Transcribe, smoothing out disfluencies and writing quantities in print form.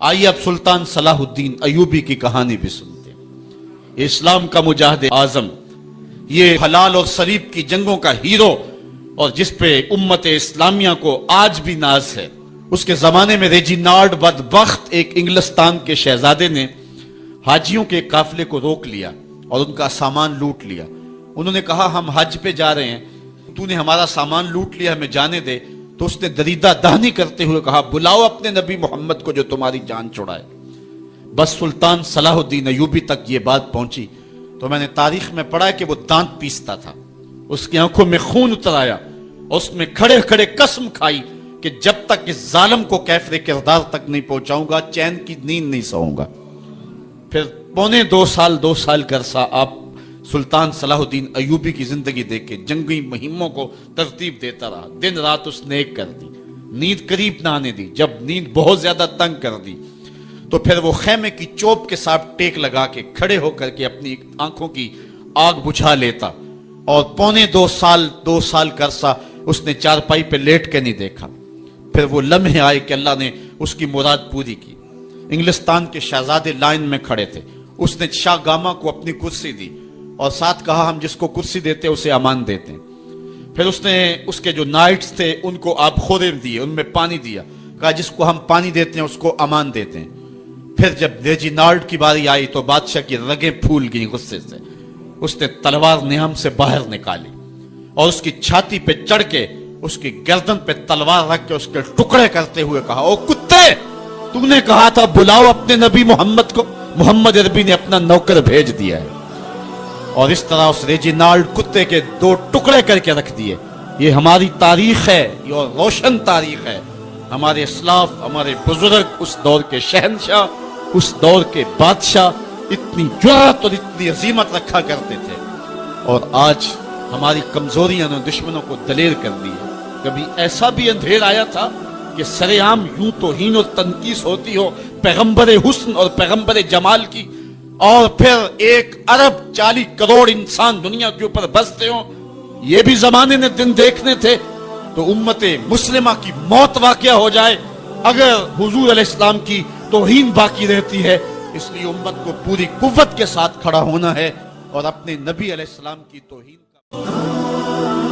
آئیے اب سلطان صلاح الدین ایوبی کی کہانی بھی سنتے ہیں۔ یہ اسلام کا مجاہد اعظم، یہ حلال اور صلیب کی جنگوں کا ہیرو، اور جس پہ امت اسلامیہ کو آج بھی ناز ہے۔ اس کے زمانے میں ریجینالڈ بدبخت ایک انگلستان کے شہزادے نے حاجیوں کے قافلے کو روک لیا اور ان کا سامان لوٹ لیا۔ انہوں نے کہا ہم حج پہ جا رہے ہیں، تو نے ہمارا سامان لوٹ لیا، ہمیں جانے دے۔ تو اس نے دریدہ دہنی کرتے ہوئے کہا بلاؤ اپنے نبی محمد کو جو تمہاری جان چھڑائے۔ بس سلطان صلاح الدین ایوبی تک یہ بات پہنچی تو میں نے تاریخ میں پڑھا کہ وہ دانت پیستا تھا، اس کی آنکھوں میں خون اتر آیا، اس میں کھڑے کھڑے قسم کھائی کہ جب تک اس ظالم کو کیفر کردار تک نہیں پہنچاؤں گا چین کی نیند نہیں سوؤں گا۔ پھر پونے دو سال کا عرصہ آپ سلطان صلاح الدین ایوبی کی زندگی دیکھے، جنگی مہموں کو ترتیب دیتا رہا، دن رات اس نے ایک کر دی، نیند قریب نہ آنے دی۔ جب نیند بہت زیادہ تنگ کر دی تو پھر وہ خیمے کی چوب کے ساتھ ٹیک لگا کے کھڑے ہو کر کے اپنی آنکھوں کی آگ بجھا لیتا، اور پونے دو سال کا عرصہ اس نے چارپائی پہ لیٹ کے نہیں دیکھا۔ پھر وہ لمحے آئے کہ اللہ نے اس کی مراد پوری کی۔ انگلستان کے شہزادے لائن میں کھڑے تھے، اس نے شاہ گاما کو اپنی کرسی دی اور ساتھ کہا ہم جس کو کرسی دیتے اسے امان دیتے ہیں۔ پھر اس نے اس کے جو نائٹس تھے ان کو آب خورے دیے، ان میں پانی دیا، کہا جس کو ہم پانی دیتے ہیں اس کو امان دیتے ہیں۔ پھر جب ریجینالڈ کی باری آئی تو بادشاہ کی رگیں پھول گئیں غصے سے، اس نے تلوار نیام سے باہر نکالی اور اس کی چھاتی پہ چڑھ کے اس کی گردن پہ تلوار رکھ کے اس کے ٹکڑے کرتے ہوئے کہا او کتے، تم نے کہا تھا بلاؤ اپنے نبی محمد کو، محمد عربی نے اپنا نوکر بھیج دیا ہے۔ اور اس طرح اس ریجینالڈ کتے کے دو ٹکڑے کر کے رکھ دیے۔ یہ ہماری تاریخ ہے، یہ روشن تاریخ ہے۔ ہمارے اسلاف، ہمارے بزرگ اس دور کے شہنشاہ، اس دور کے بادشاہ اتنی جرأت اور اتنی عظیمت رکھا کرتے تھے، اور آج ہماری کمزوریاں نے دشمنوں کو دلیر کر دی ہے۔ کبھی ایسا بھی اندھیر آیا تھا کہ سرعام یوں توہین اور تنقیص ہوتی ہو پیغمبر حسن اور پیغمبر جمال کی، اور پھر 1.40 کروڑ انسان دنیا کے اوپر بستے ہوں؟ یہ بھی زمانے نے دن دیکھنے تھے۔ تو امت مسلمہ کی موت واقع ہو جائے اگر حضور علیہ السلام کی توہین باقی رہتی ہے، اس لیے امت کو پوری قوت کے ساتھ کھڑا ہونا ہے اور اپنے نبی علیہ السلام کی توہین کا